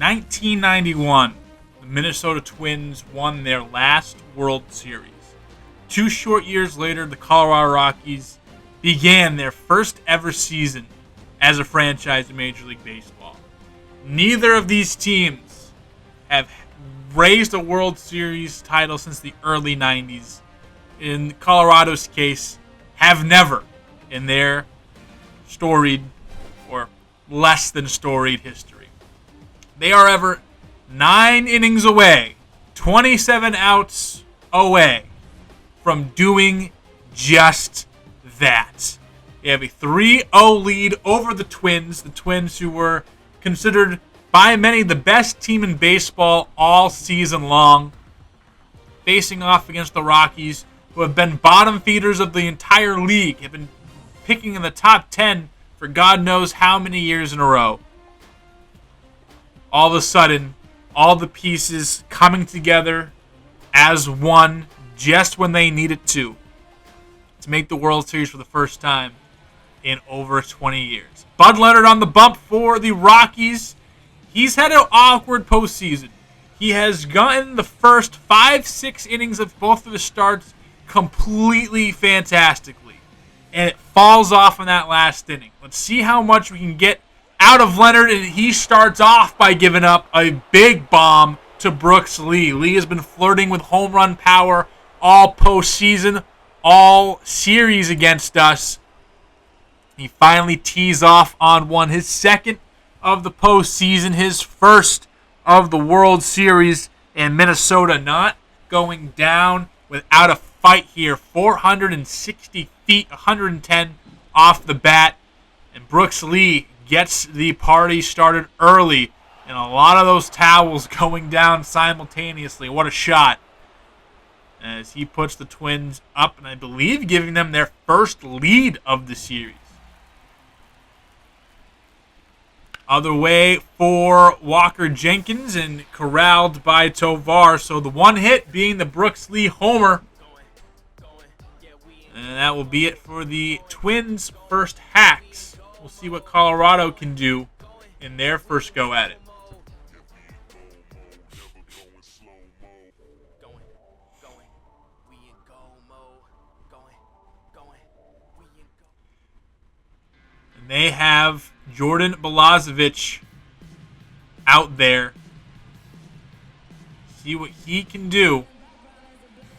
1991, the Minnesota Twins won their last World Series. 2 short years later, the Colorado Rockies began their first ever season as a franchise in Major League Baseball. Neither of these teams have raised a World Series title since the early 90s. In Colorado's case, have never in their storied or less than storied history. They are ever 9 innings away, 27 outs away from doing just that. They have a 3-0 lead over the Twins who were considered by many the best team in baseball all season long, facing off against the Rockies, who have been bottom feeders of the entire league, have been picking in the top 10 for God knows how many years in a row. All of a sudden, all the pieces coming together as one just when they need it to make the World Series for the first time in over 20 years. Bud Leonard on the bump for the Rockies. He's had an awkward postseason. He has gotten the first 5-6 innings of both of his starts completely fantastically, and it falls off in that last inning. Let's see how much we can get out of Leonard, and he starts off by giving up a big bomb to Brooks Lee. Lee has been flirting with home run power all postseason, all series against us. He finally tees off on one, his second of the postseason, his first of the World Series, and Minnesota not going down without a fight here. 460 feet, 110 off the bat, and Brooks Lee gets the party started early, and a lot of those towels going down simultaneously. What a shot, as he puts the Twins up, and I believe giving them their first lead of the series. Other way for Walker Jenkins, and corralled by Tovar. So the one hit being the Brooks Lee homer. And that will be it for the Twins' first hacks. We'll see what Colorado can do in their first go at it. And they have Jordan Balazovic out there. See what he can do.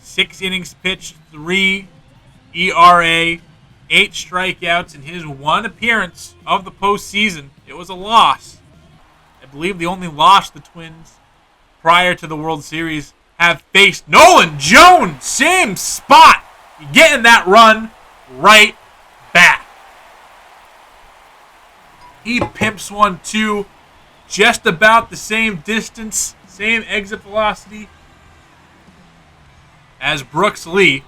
6 innings pitched, 3 ERA, 8 strikeouts in his 1 appearance of the postseason. It was a loss. I believe the only loss the Twins prior to the World Series have faced. Nolan Jones, same spot. You're getting that run right back. He pimps one too, just about the same distance, same exit velocity as Brooks Lee.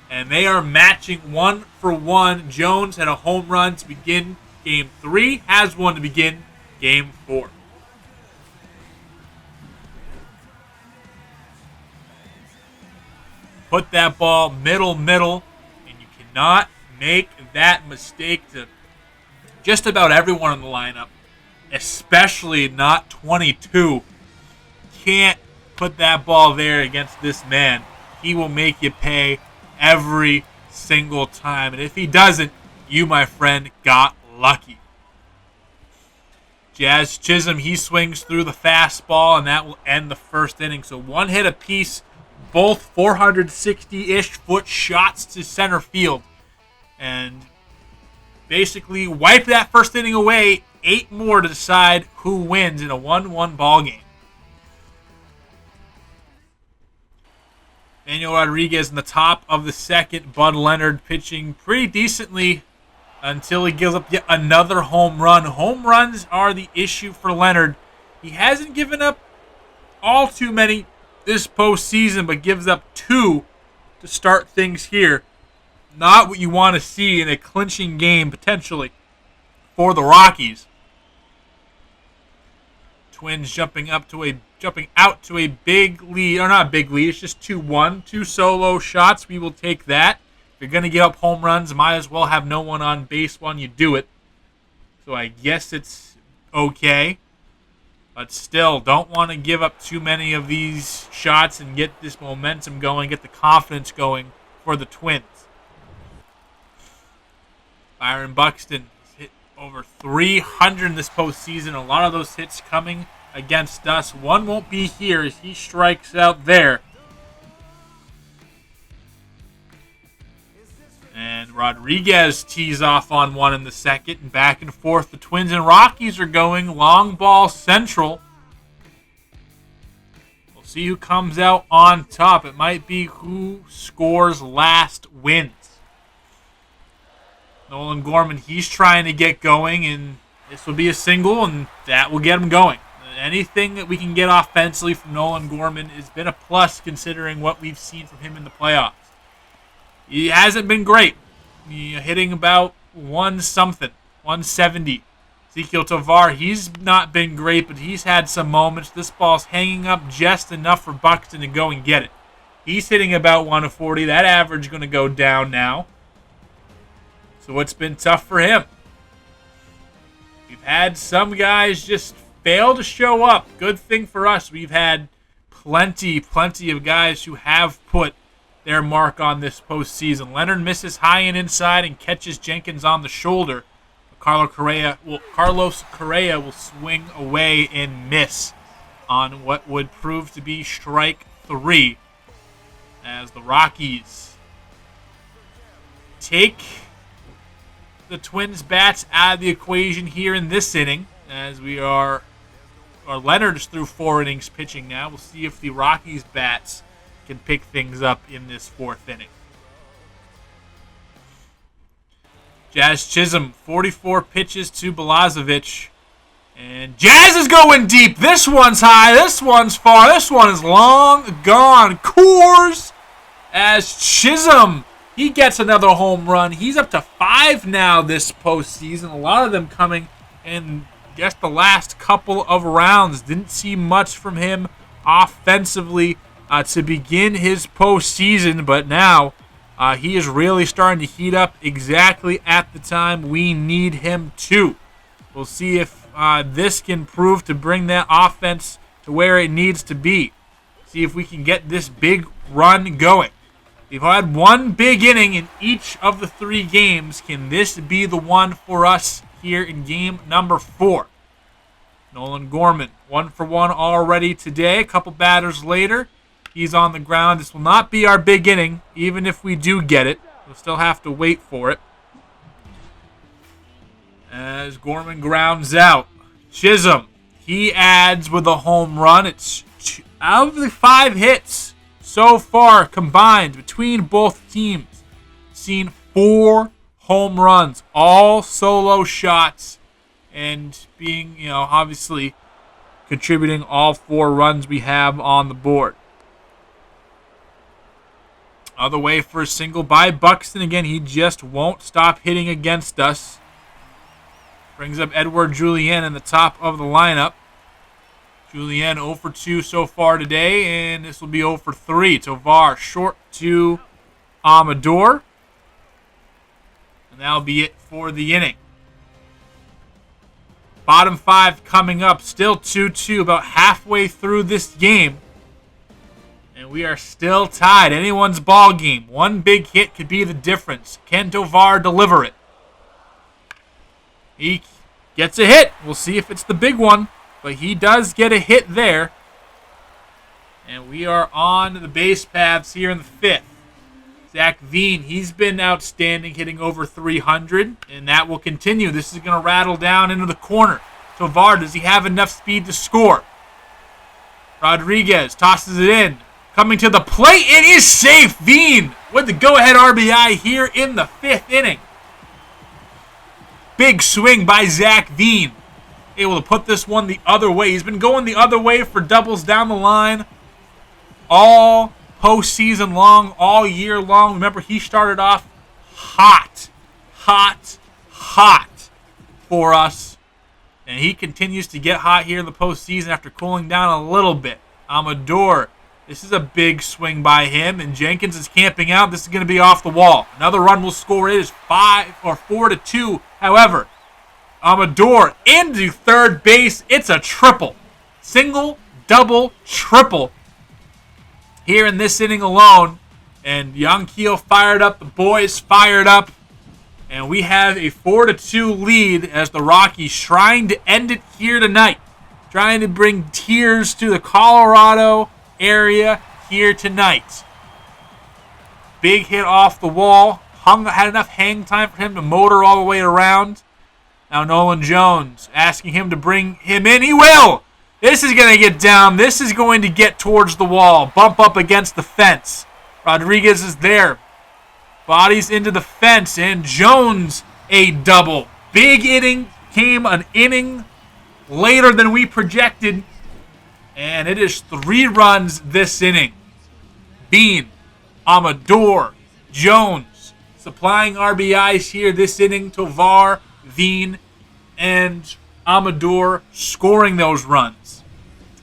And they are matching 1-for-1. Jones had a home run to begin Game 3, has one to begin Game 4. Put that ball middle, and you cannot make that mistake to just about everyone in the lineup, especially not 22. Can't put that ball there against this man. He will make you pay every single time. And if he doesn't, you, my friend, got lucky. Jazz Chisholm, he swings through the fastball, and that will end the first inning. So 1 hit apiece, both 460-ish foot shots to center field. And basically wipe that first inning away. 8 more to decide who wins in a 1-1 ball game. Manuel Rodriguez in the top of the second. Bud Leonard pitching pretty decently until he gives up yet another home run. Home runs are the issue for Leonard. He hasn't given up all too many this postseason, but gives up 2 to start things here. Not what you want to see in a clinching game, potentially, for the Rockies. Twins jumping out to a big lead, or not a big lead, it's just 2-1. 2 solo shots, we will take that. If you're going to give up home runs, might as well have no one on base when you do it. So I guess it's okay. But still, don't want to give up too many of these shots and get this momentum going, get the confidence going for the Twins. Byron Buxton hit over 300 in this postseason. A lot of those hits coming against us. One won't be here as he strikes out there. And Rodriguez tees off on one in the second. And back and forth, the Twins and Rockies are going long ball central. We'll see who comes out on top. It might be who scores last wins. Nolan Gorman, he's trying to get going, and this will be a single, and that will get him going. Anything that we can get offensively from Nolan Gorman has been a plus considering what we've seen from him in the playoffs. He hasn't been great. Hitting about 170. Ezequiel Tovar, he's not been great, but he's had some moments. This ball's hanging up just enough for Buxton to go and get it. He's hitting about 140. That average is going to go down now. So it's been tough for him. We've had some guys just fail to show up. Good thing for us. We've had plenty of guys who have put their mark on this postseason. Leonard misses high and inside and catches Jenkins on the shoulder. Carlos Correa will swing away and miss on what would prove to be strike 3 as the Rockies take the Twins' bats out of the equation here in this inning as Leonard's through 4 innings pitching now. We'll see if the Rockies' bats can pick things up in this 4th inning. Jazz Chisholm, 44 pitches to Balazovic. And Jazz is going deep. This one's high. This one's far. This one is long gone. Coors as Chisholm, he gets another home run. He's up to 5 now this postseason. A lot of them coming in just the last couple of rounds. Didn't see much from him offensively to begin his postseason, but now he is really starting to heat up exactly at the time we need him to. We'll see if this can prove to bring that offense to where it needs to be. See if we can get this big run going. We've had one big inning in each of the 3 games. Can this be the one for us here in game number 4? Nolan Gorman, 1 for 1 already today. A couple batters later, he's on the ground. This will not be our big inning, even if we do get it. We'll still have to wait for it. As Gorman grounds out. Chisholm, he adds with a home run. It's out of the 5 hits so far combined between both teams. Seen 4 home runs, all solo shots, and being, obviously contributing all 4 runs we have on the board. Other way for a single by Buxton. Again, he just won't stop hitting against us. Brings up Edouard Julien in the top of the lineup. Julien 0 for 2 so far today, and this will be 0 for 3. Tovar short to Amador. And that'll be it for the inning. Bottom 5 coming up, still 2-2, about halfway through this game. And we are still tied. Anyone's ball game. One big hit could be the difference. Can Tovar deliver it? He gets a hit. We'll see if it's the big one. But he does get a hit there. And we are on the base paths here in the 5th. Zach Veen, he's been outstanding, hitting over 300. And that will continue. This is going to rattle down into the corner. Tovar, does he have enough speed to score? Rodriguez tosses it in. Coming to the plate, it is safe. Veen with the go-ahead RBI here in the 5th inning. Big swing by Zach Veen. Able to put this one the other way. He's been going the other way for doubles down the line all postseason long, all year long. Remember, he started off hot for us. And he continues to get hot here in the postseason after cooling down a little bit. Amador. This is a big swing by him, and Jenkins is camping out. This is going to be off the wall. Another run will score. It is 4-2. However, Amador into third base. It's a triple. single, double, triple here in this inning alone. And Yanquiel fired up, the boys fired up, and we have a 4-2 lead as the Rockies trying to end it here tonight, trying to bring tears to the Colorado area here tonight. Big hit off the wall, had enough hang time for him to motor all the way around. Now Nolan Jones asking him to bring him in. He will! This is going to get down. This is going to get towards the wall, bump up against the fence. Rodriguez is there. Bodies into the fence, and Jones a double. Big inning. Came an inning later than we projected, and it is 3 runs this inning. Bean, Amador, Jones supplying RBIs here this inning. Tovar, Veen, and Amador scoring those runs.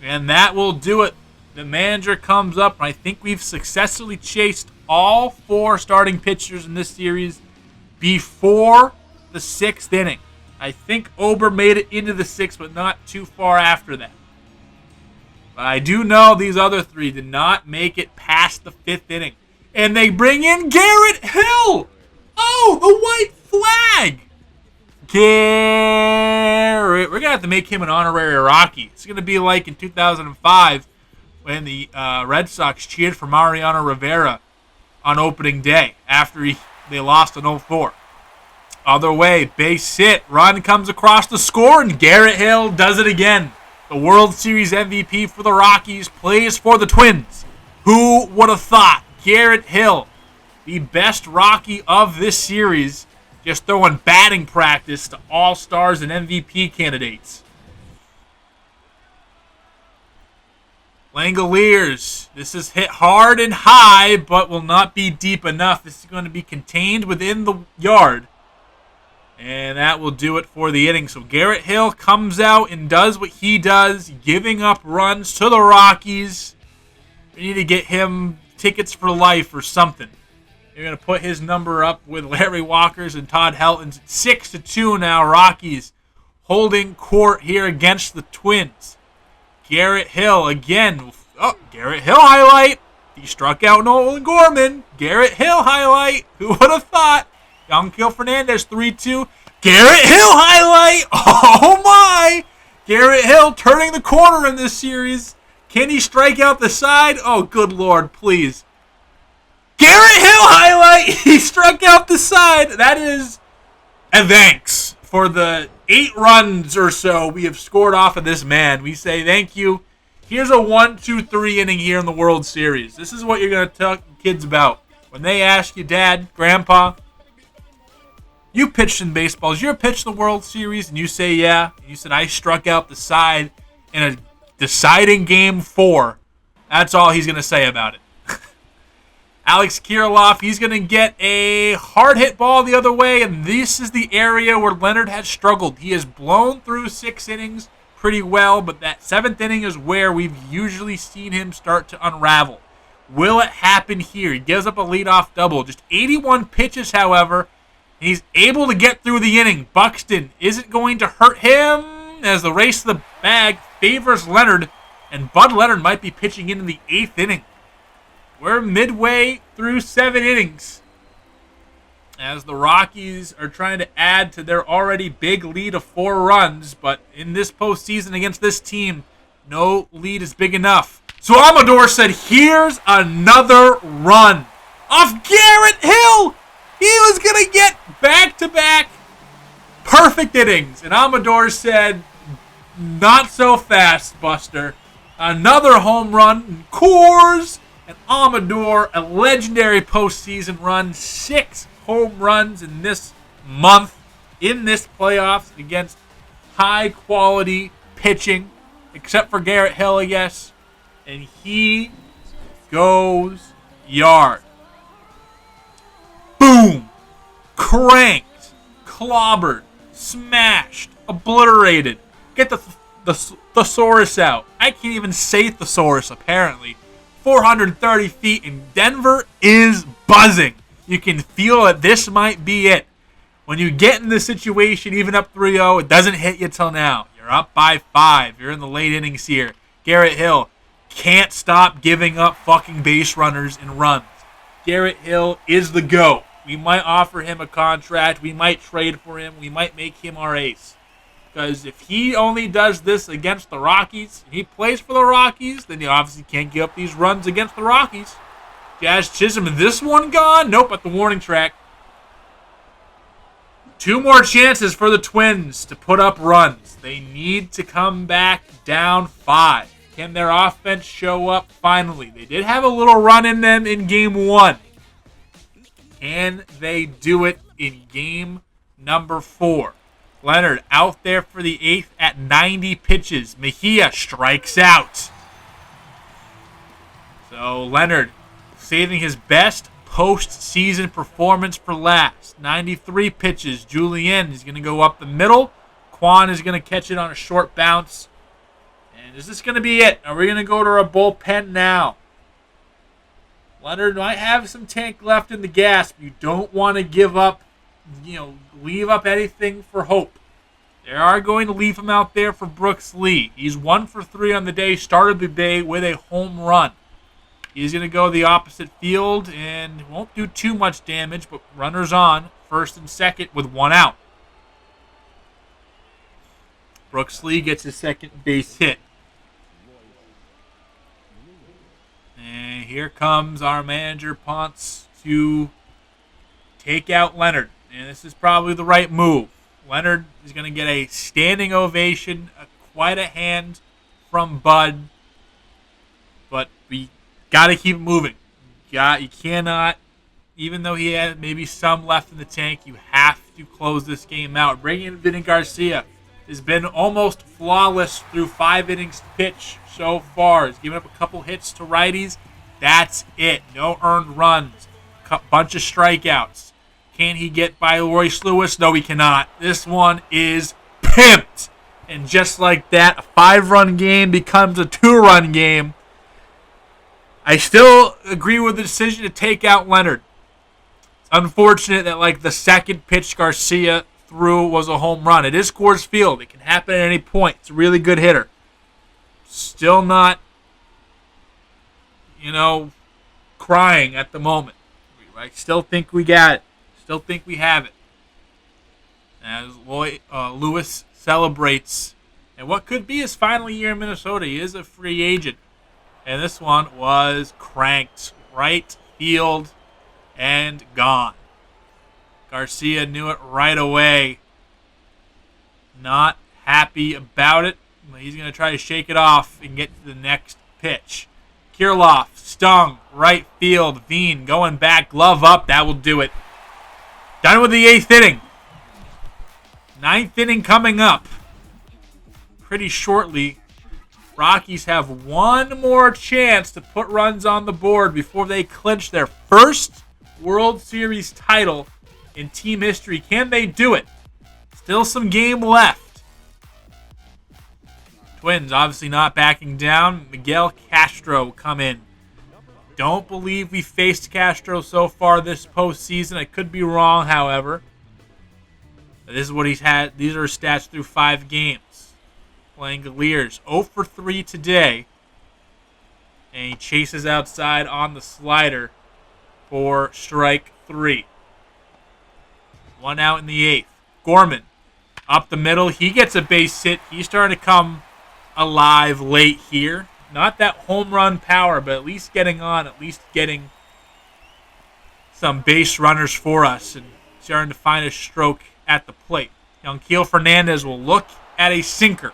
And that will do it. The manager comes up, and I think we've successfully chased all 4 starting pitchers in this series before the 6th inning. I think Ober made it into the 6th, but not too far after that. But I do know these other 3 did not make it past the 5th inning. And they bring in Garrett Hill! Oh, the white flag! Garrett. We're going to have to make him an honorary Rocky. It's going to be like in 2005 when the Red Sox cheered for Mariano Rivera on opening day after they lost in 04. Other way, base hit. Run comes across the score, and Garrett Hill does it again. The World Series MVP for the Rockies plays for the Twins. Who would have thought? Garrett Hill, the best Rocky of this series, just throwing batting practice to all-stars and MVP candidates. Langoliers, this is hit hard and high, but will not be deep enough. This is going to be contained within the yard. And that will do it for the inning. So Garrett Hill comes out and does what he does, giving up runs to the Rockies. We need to get him tickets for life or something. You're going to put his number up with Larry Walker's and Todd Helton's. 6-2 now. Rockies holding court here against the Twins. Garrett Hill again. Oh, Garrett Hill highlight. He struck out Nolan Gorman. Garrett Hill highlight. Who would have thought? Yanquiel Fernandez 3-2. Garrett Hill highlight. Oh my. Garrett Hill turning the corner in this series. Can he strike out the side? Oh, good Lord, please. Garrett Hill highlight. He struck out the side. That is a thanks for the 8 runs or so we have scored off of this man. We say thank you. Here's a 1-2-3 inning here in the World Series. This is what you're going to tell kids about. When they ask you, Dad, Grandpa, you pitched in baseball. Did you ever pitch the World Series? And you say, yeah. And you said, I struck out the side in a deciding Game 4. That's all he's going to say about it. Alex Kirilloff, he's going to get a hard hit ball the other way, and this is the area where Leonard has struggled. He has blown through 6 innings pretty well, but that 7th inning is where we've usually seen him start to unravel. Will it happen here? He gives up a leadoff double. Just 81 pitches, however, and he's able to get through the inning. Buxton isn't going to hurt him as the race to the bag favors Leonard, and Bud Leonard might be pitching into the 8th inning. We're midway through 7 innings as the Rockies are trying to add to their already big lead of 4 runs, but in this postseason against this team, no lead is big enough. So Amador said, here's another run off Garrett Hill. He was going to get back-to-back perfect innings, and Amador said, not so fast, Buster. Another home run, Coors. And Amador, a legendary postseason run, 6 home runs in this month, in this playoffs against high-quality pitching, except for Garrett Hill, I guess. And he goes yard. Boom! Cranked, clobbered, smashed, obliterated. Get the thesaurus out. I can't even say thesaurus, apparently. 430 feet, and Denver is buzzing. You can feel that this might be it. When you get in this situation, even up 3-0, it doesn't hit you till now. You're up by 5. You're in the late innings here. Garrett Hill can't stop giving up fucking base runners and runs. Garrett Hill is the GOAT. We might offer him a contract. We might trade for him. We might make him our ace. Because if he only does this against the Rockies, and he plays for the Rockies, then he obviously can't give up these runs against the Rockies. Jazz Chisholm, this one gone? Nope, at the warning track. 2 more chances for the Twins to put up runs. They need to come back down 5. Can their offense show up finally? They did have a little run in them in Game 1. Can they do it in Game number 4? Leonard out there for the 8th at 90 pitches. Mejia strikes out. So Leonard saving his best postseason performance for last. 93 pitches. Julian is going to go up the middle. Quan is going to catch it on a short bounce. And is this going to be it? Are we going to go to our bullpen now? Leonard might have some tank left in the gas, but you don't want to give up, leave up anything for hope. They are going to leave him out there for Brooks Lee. He's 1 for 3 on the day, started the day with a home run. He's going to go the opposite field and won't do too much damage, but runners on, first and second with 1 out. Brooks Lee gets his second base hit. And here comes our manager, Ponce, to take out Leonard. And this is probably the right move. Leonard is going to get a standing ovation, quite a hand from Bud. But we got to keep moving. You cannot, even though he had maybe some left in the tank, you have to close this game out. Bringing in Vinny Garcia has been almost flawless through 5 innings pitch so far. He's given up a couple hits to righties. That's it. No earned runs. Bunch of strikeouts. Can he get by Royce Lewis? No, he cannot. This one is pimped. And just like that, a 5-run game becomes a 2-run game. I still agree with the decision to take out Leonard. It's unfortunate that the second pitch Garcia threw was a home run. It is Coors Field. It can happen at any point. It's a really good hitter. Still not, crying at the moment. I still think we got it. Still think we have it. As Lewis celebrates, and what could be his final year in Minnesota. He is a free agent. And this one was cranked right field and gone. Garcia knew it right away. Not happy about it. He's going to try to shake it off and get to the next pitch. Kirilloff, stung, right field. Veen going back, glove up. That will do it. Done with the 8th inning. 9th inning coming up pretty shortly. Rockies have one more chance to put runs on the board before they clinch their first World Series title in team history. Can they do it? Still some game left. Twins obviously not backing down. Miguel Castro will come in. Don't believe we faced Castro so far this postseason. I could be wrong, however. This is what he's had. These are his stats through 5 games. Langoliers 0 for 3 today. And he chases outside on the slider for strike 3. 1 out in the 8th. Gorman up the middle. He gets a base hit. He's starting to come alive late here. Not that home run power, but at least getting on, at least getting some base runners for us and starting to find a stroke at the plate. Yanquiel Fernandez will look at a sinker.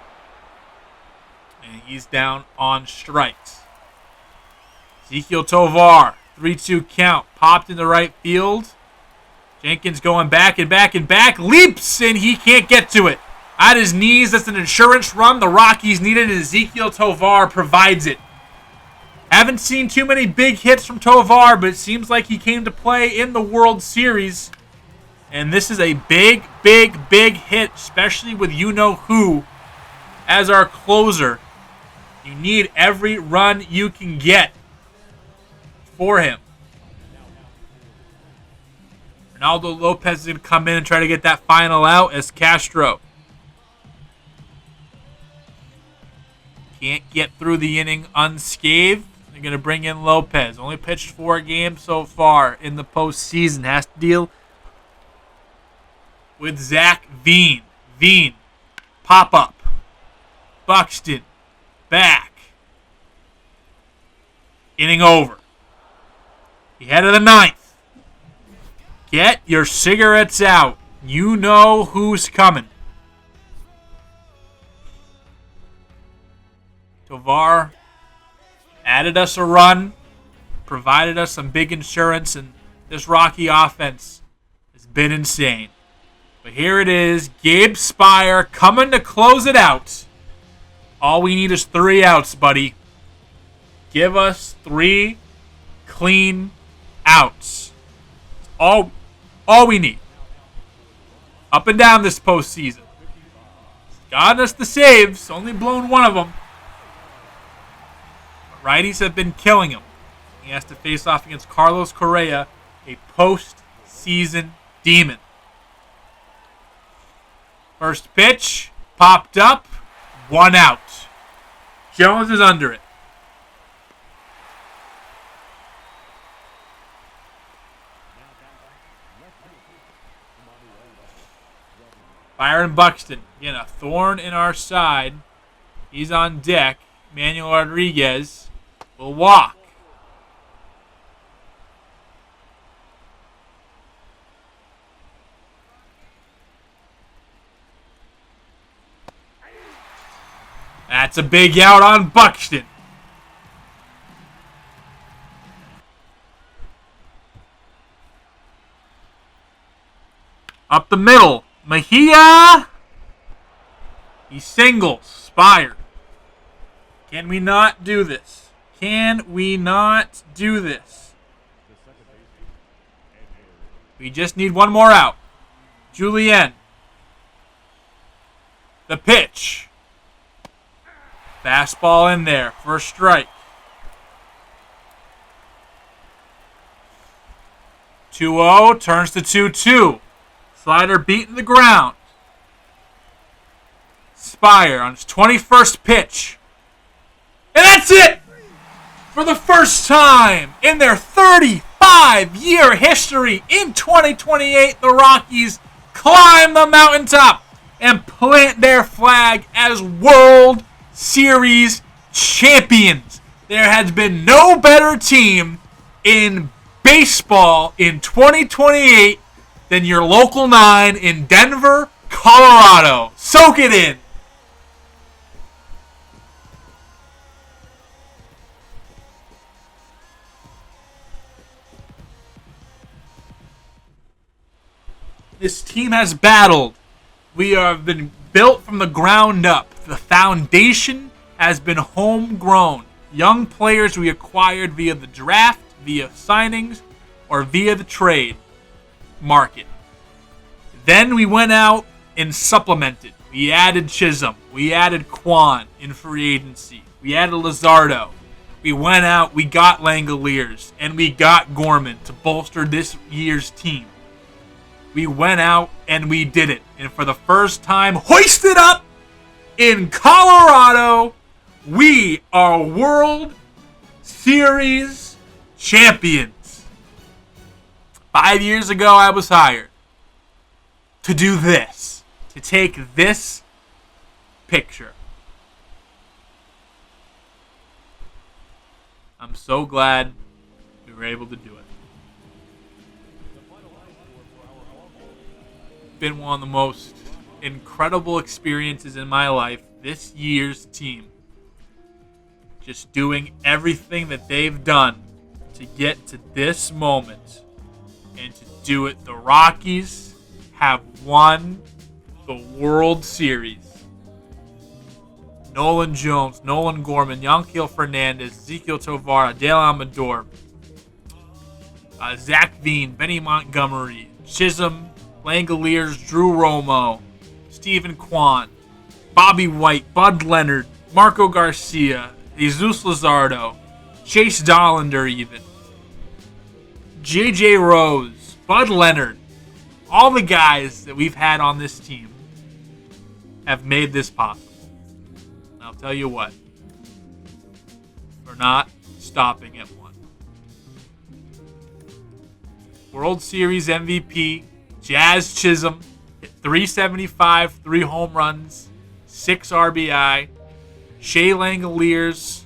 And he's down on strikes. Ezequiel Tovar, 3-2 count, popped in the right field. Jenkins going back and back and back, leaps, and he can't get to it. At his knees, that's an insurance run the Rockies needed, and Ezequiel Tovar provides it. Haven't seen too many big hits from Tovar, but it seems like he came to play in the World Series. And this is a big, big, big hit, especially with you-know-who as our closer. You need every run you can get for him. Ronaldo Lopez is going to come in and try to get that final out as Castro Can't get through the inning unscathed. They're going to bring in Lopez. Only pitched 4 games so far in the postseason. Has to deal with Zach Veen. Veen, pop up. Buxton, back. Inning over. The head of the 9th. Get your cigarettes out. You know who's coming. Tovar added us a run, provided us some big insurance, and this Rocky offense has been insane. But here it is, Gabe Spire coming to close it out. All we need is 3 outs, buddy. Give us 3 clean outs. All we need. Up and down this postseason. He's gotten us the saves, only blown 1 of them. But righties have been killing him. He has to face off against Carlos Correa, a postseason demon. First pitch, popped up, 1 out. Jones is under it. Byron Buxton, again, a thorn in our side. He's on deck. Manuel Rodriguez will walk. That's a big out on Buxton. Up the middle. Mejia. He singles. Spire. Can we not do this? Can we not do this? We just need 1 more out. Julien. The pitch. Fastball in there. First strike. 2-0. Turns to 2-2. Slider beating the ground. Spire on his 21st pitch. And that's it! For the first time in their 35-year history, in 2028, the Rockies climb the mountaintop and plant their flag as World Series champions. There has been no better team in baseball in 2028 than your local 9 in Denver, Colorado. Soak it in. This team has battled. We have been built from the ground up. The foundation has been homegrown. Young players we acquired via the draft, via signings, or via the trade market. Then we went out and supplemented. We added Chisholm. We added Kwan in free agency. We added Luzardo. We went out, we got Langoliers, and we got Gorman to bolster this year's team. We went out and we did it. And for the first time, hoisted up in Colorado, we are World Series champions. 5 years ago, I was hired to do this, to take this picture. I'm so glad we were able to do it. It's been one of the most incredible experiences in my life. This year's team, just doing everything that they've done to get to this moment and to do it. The Rockies have won the World Series. Nolan Jones, Nolan Gorman, Yanquiel Fernandez, Ezequiel Tovar, Dale Amador, Zach Veen, Benny Montgomery, Chisholm, Langoliers, Drew Romo, Stephen Kwan, Bobby White, Bud Leonard, Marco Garcia, Jesus Luzardo, Chase Dollander even, J.J. Rose, Bud Leonard. All the guys that we've had on this team have made this possible. And I'll tell you what, for not stopping at one. World Series MVP, Jazz Chisholm, hit 375, 3 home runs, 6 RBI. Shea Langoliers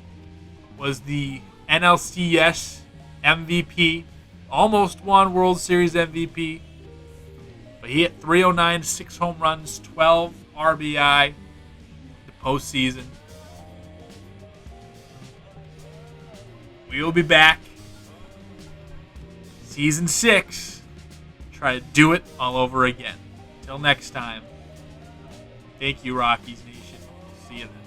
was the NLCS MVP, almost won World Series MVP, but he hit 309, 6 home runs, 12 RBI the postseason. We will be back. Season 6. Try to do it all over again. Till next time. Thank you, Rockies Nation. See you then.